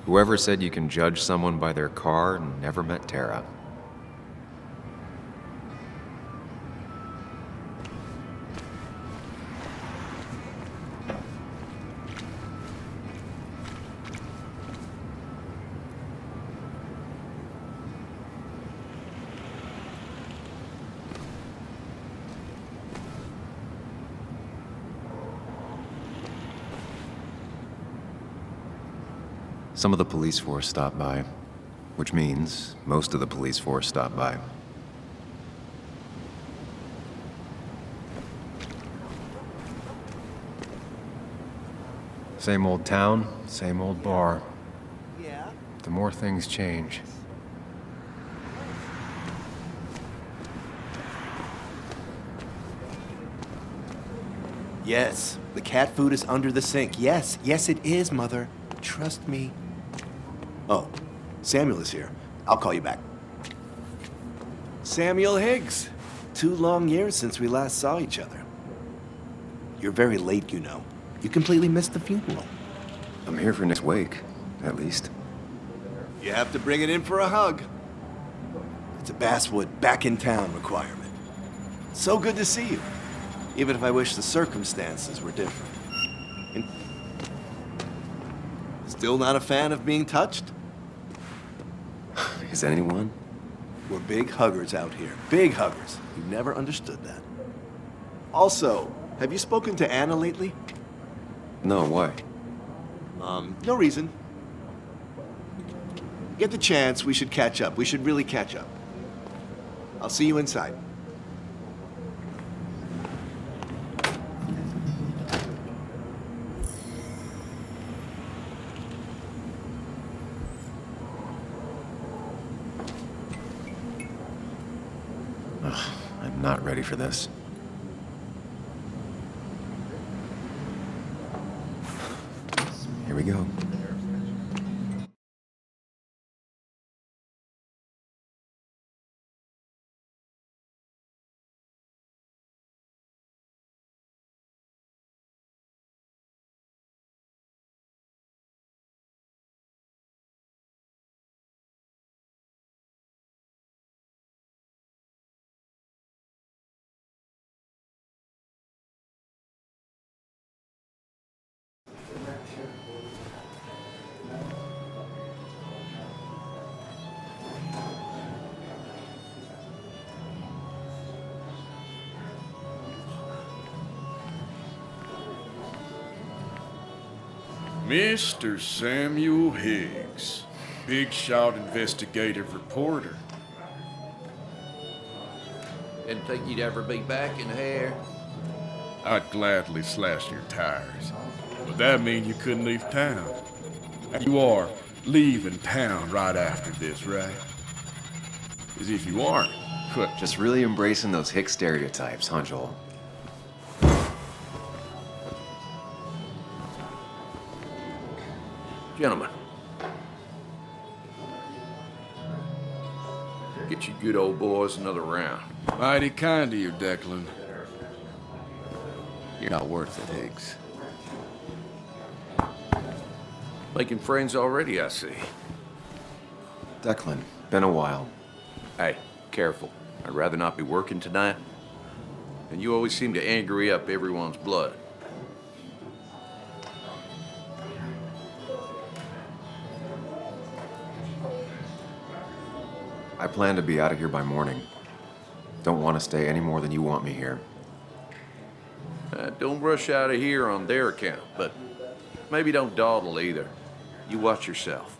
Whoever said you can judge someone by their car never met Tara. Some of the police force stopped by, which means most of the police force stopped by. Same old town, same old bar. Yeah. The more things change. Yes, the cat food is under the sink. Yes, yes it is, Mother. Trust me. Oh, Samuel is here. I'll call you back. Samuel Higgs. 2 long years since we last saw each other. You're very late, you know. You completely missed the funeral. I'm here for Nick's wake, at least. You have to bring it in for a hug. It's a Basswood back in town requirement. So good to see you. Even if I wish the circumstances were different. And still not a fan of being touched? Is anyone? We're big huggers out here. Big huggers. You've never understood that. Also, have you spoken to Anna lately? No, why? No reason. Get the chance, we should catch up. We should really catch up. I'll see you inside. I'm not ready for this. Here we go. Mr. Samuel Higgs, big shot investigative reporter. Didn't think you'd ever be back in here. I'd gladly slash your tires, but that mean you couldn't leave town. And you are leaving town right after this, right? As if you aren't. Just really embracing those hick stereotypes, huh, Joel? Gentlemen. Get you good old boys another round. Mighty kind of you, Declan. You're not worth it, Higgs. Making friends already, I see. Declan, been a while. Hey, careful. I'd rather not be working tonight. And you always seem to angry up everyone's blood. I plan to be out of here by morning. Don't want to stay any more than you want me here. Don't rush out of here on their account, but maybe don't dawdle either. You watch yourself.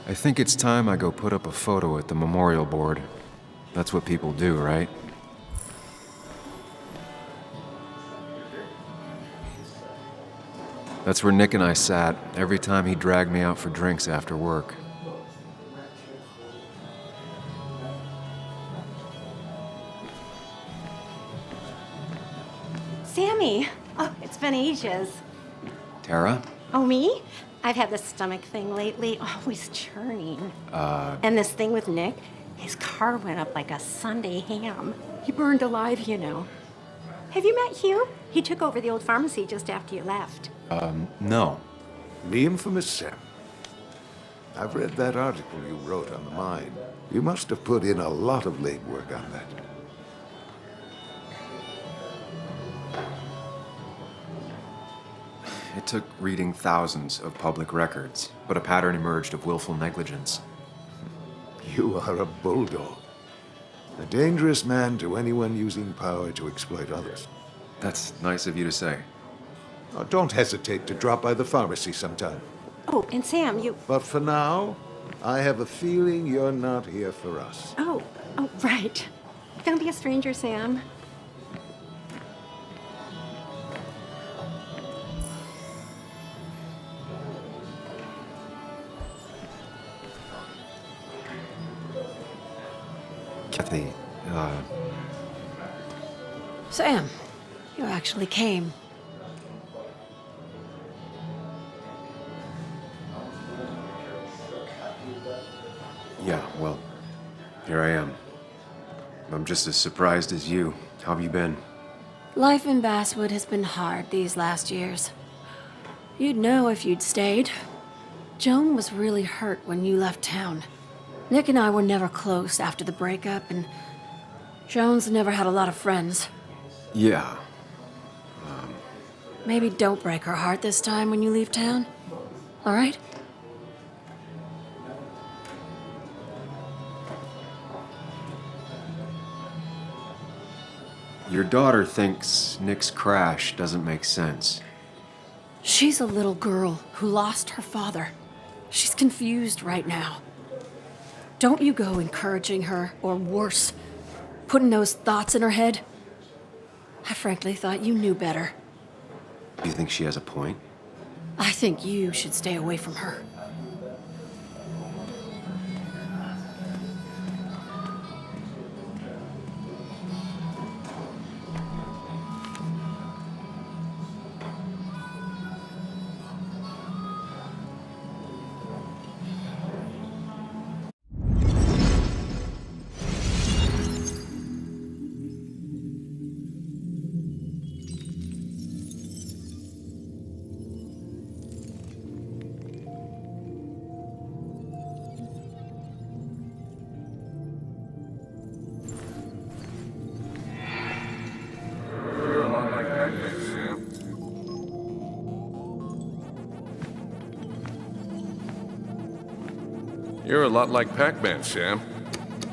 I think it's time I go put up a photo at the memorial board. That's what people do, right? That's where Nick and I sat every time he dragged me out for drinks after work. Sammy! Oh, it's been ages. Tara? Oh, me? I've had this stomach thing lately, always churning. And this thing with Nick, His car went up like a Sunday ham. He burned alive, you know. Have you met Hugh? He took over the old pharmacy just after you left. No. The infamous Sam. I've read that article you wrote on the mine. You must have put in a lot of legwork on that. It took reading thousands of public records, but a pattern emerged of willful negligence. You are a bulldog. A dangerous man to anyone using power to exploit others. That's nice of you to say. Oh, don't hesitate to drop by the pharmacy sometime. Oh, and Sam, you... But for now, I have a feeling you're not here for us. Oh, right. Don't be a stranger, Sam. Kathy, Sam, you actually came. yeah, well, here I am. I'm just as surprised as you. How have you been? Life in Basswood has been hard these last years. You'd know if you'd stayed. Joan was really hurt when you left town. Nick and I were never close after the breakup, and Joan's never had a lot of friends. Yeah. Maybe don't break her heart this time when you leave town. All right? Your daughter thinks Nick's crash doesn't make sense. She's a little girl who lost her father. She's confused right now. Don't you go encouraging her, or worse, putting those thoughts in her head. I frankly thought you knew better. Do you think she has a point? I think you should stay away from her. You're a lot like Pac-Man, Sam.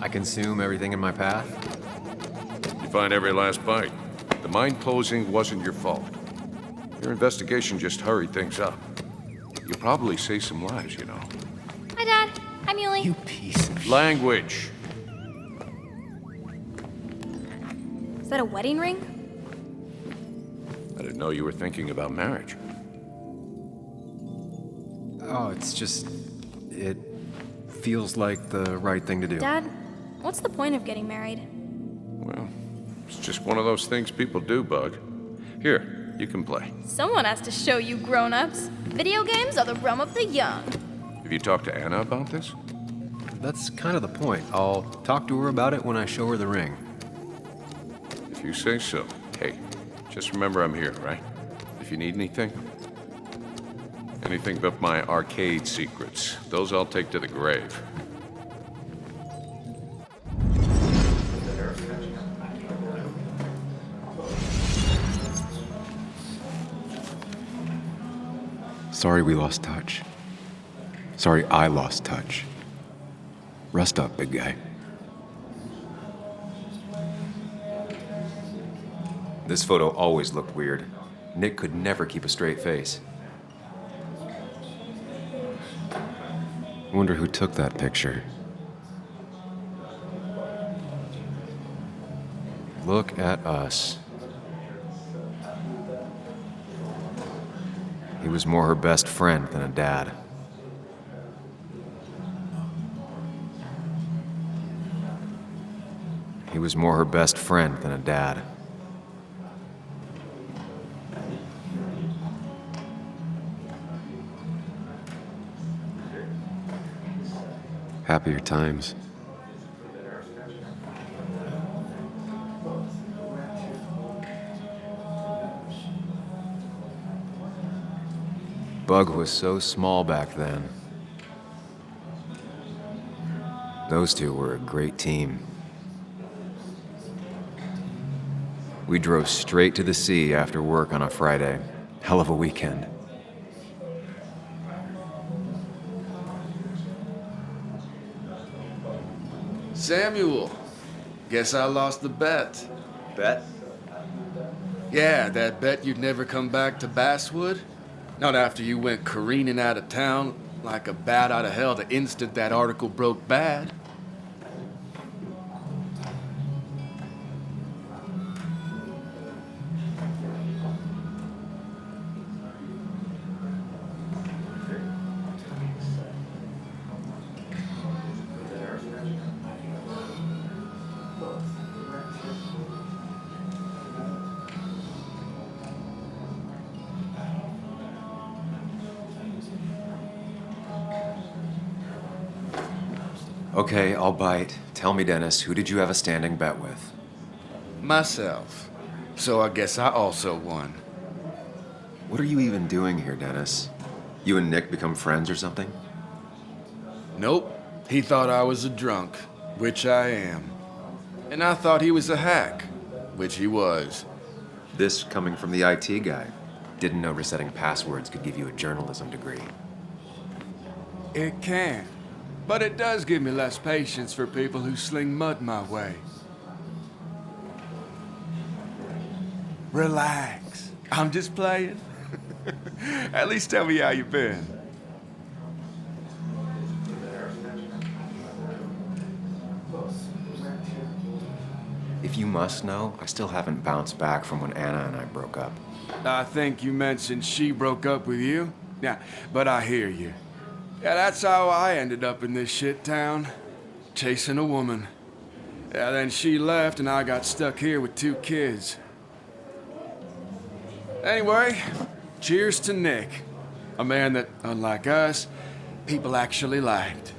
I consume everything in my path? You find every last bite. The mine closing wasn't your fault. Your investigation just hurried things up. You'll probably save some lives, you know. Hi, Dad. Hi, Muley. You piece of Language. Is that a wedding ring? I didn't know you were thinking about marriage. Oh, it's just... it feels like the right thing to do. Dad, what's the point of getting married? Well, it's just one of those things people do, Bug. Here, you can play. Someone has to show you grown-ups. Video games are the realm of the young. Have you talked to Anna about this? That's kind of the point. I'll talk to her about it when I show her the ring. If you say so. Hey, just remember I'm here, right? If you need anything. Anything but my arcade secrets. Those I'll take to the grave. Sorry we lost touch. Sorry I lost touch. Rest up, big guy. This photo always looked weird. Nick could never keep a straight face. I wonder who took that picture. Look at us. He was more her best friend than a dad. He was more her best friend than a dad. Happier times. Bug was so small back then. Those two were a great team. We drove straight to the sea after work on a Friday. Hell of a weekend. Samuel, guess I lost the bet. Bet? Yeah, that bet you'd never come back to Basswood? Not after you went careening out of town like a bat out of hell the instant that article broke bad. Okay, I'll bite. Tell me, Dennis, who did you have a standing bet with? Myself. So I guess I also won. What are you even doing here, Dennis? You and Nick become friends or something? Nope. He thought I was a drunk, which I am. And I thought he was a hack, which he was. This coming from the IT guy. Didn't know resetting passwords could give you a journalism degree. It can. But it does give me less patience for people who sling mud my way. Relax. I'm just playing. At least tell me how you been. If you must know, I still haven't bounced back from when Anna and I broke up. I think you mentioned she broke up with you. Yeah, but I hear you. Yeah, that's how I ended up in this shit town. Chasing a woman. Yeah, then she left and I got stuck here with 2 kids. Anyway, cheers to Nick. A man that, unlike us, people actually liked.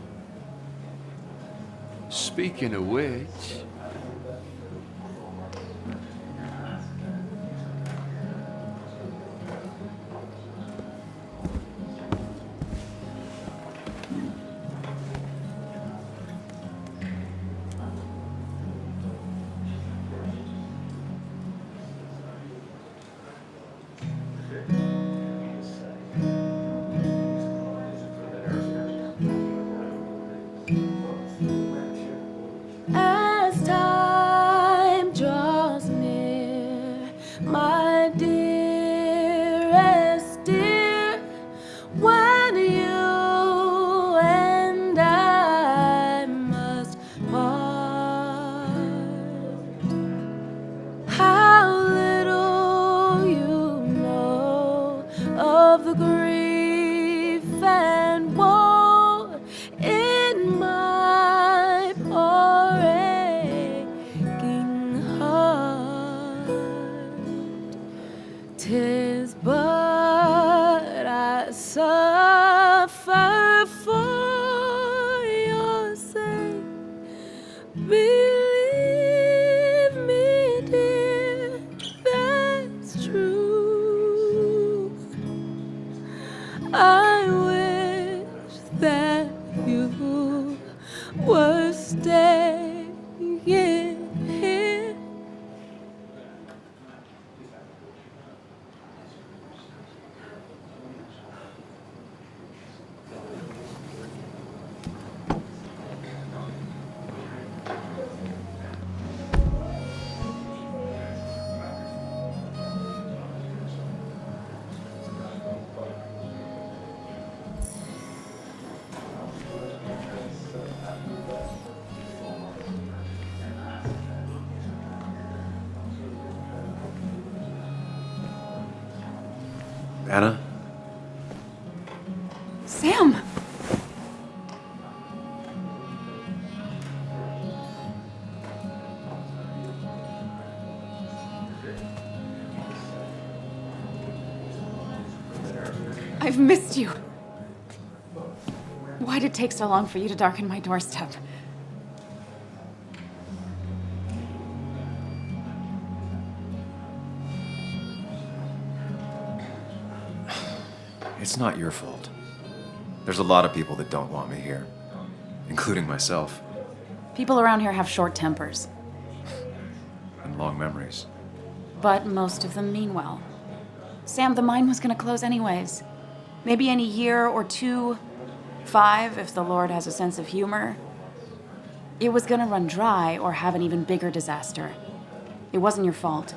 Speaking of which... As time draws near, my dearest dear, when you and I must part, how little you know of the grief and woe in my poor aching heart. 'Tis but I suffer for your sake. Believe me, dear, that's true. I wish that you were staying here. Anna? Sam! I've missed you. Why'd it take so long for you to darken my doorstep? It's not your fault. There's a lot of people that don't want me here, including myself, People around here have short tempers, and long memories. but most of them mean well. Sam, the mine was gonna close anyways. Maybe in a year or 2, 5, if the Lord has a sense of humor. It was gonna run dry or have an even bigger disaster. It wasn't your fault.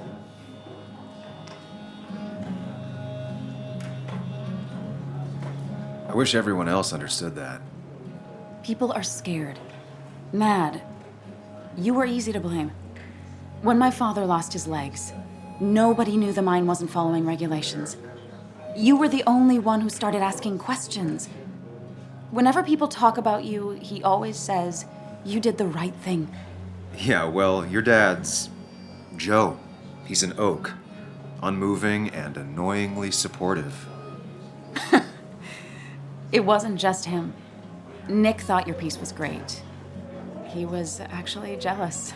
I wish everyone else understood that. People are scared. Mad. You were easy to blame. When my father lost his legs, nobody knew the mine wasn't following regulations. You were the only one who started asking questions. Whenever people talk about you, he always says, you did the right thing. Yeah, well, your dad's Joe. He's an oak. Unmoving and annoyingly supportive. It wasn't just him. Nick thought your piece was great. He was actually jealous.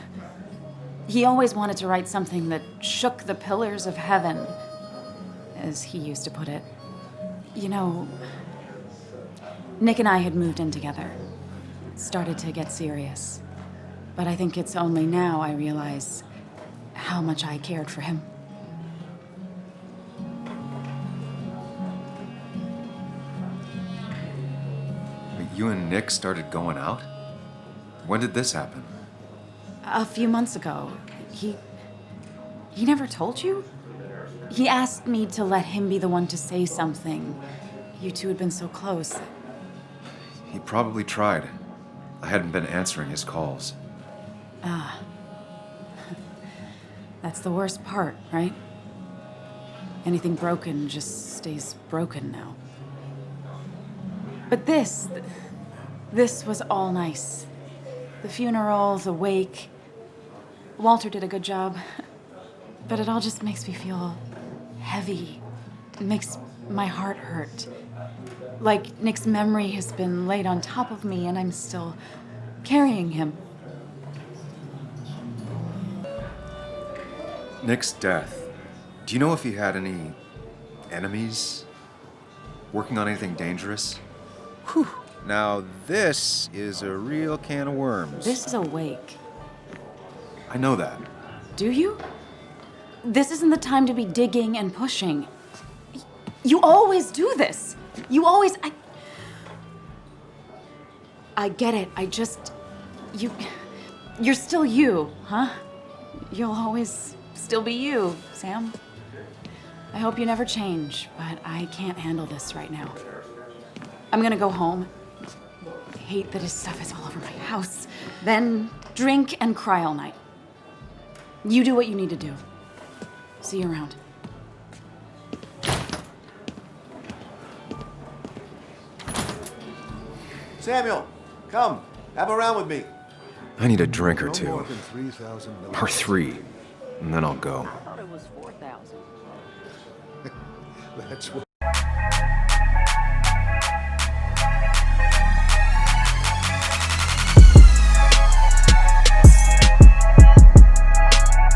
He always wanted to write something that shook the pillars of heaven, as he used to put it. You know, Nick and I had moved in together. It started to get serious. But I think it's only now I realize how much I cared for him. You and Nick started going out? When did this happen? A few months ago, he never told you? He asked me to let him be the one to say something. You two had been so close. He probably tried. I hadn't been answering his calls. That's the worst part, right? Anything broken just stays broken now. But this was all nice. The funeral, the wake. Walter did a good job. But it all just makes me feel heavy. It makes my heart hurt. Like Nick's memory has been laid on top of me and I'm still carrying him. Nick's death. Do you know if he had any enemies? Working on anything dangerous? Whew. Now this is a real can of worms. This is a wake. I know that. Do you? This isn't the time to be digging and pushing. You always do this. You always... I get it. You're still you, huh? You'll always still be you, Sam. I hope you never change, but I can't handle this right now. I'm gonna go home. I hate that his stuff is all over my house. Then drink and cry all night. You do what you need to do. See you around. Samuel, come. Have a round with me. I need a drink or No two. more than 3,000 Or 3. And then I'll go. I thought it was 4,000. That's what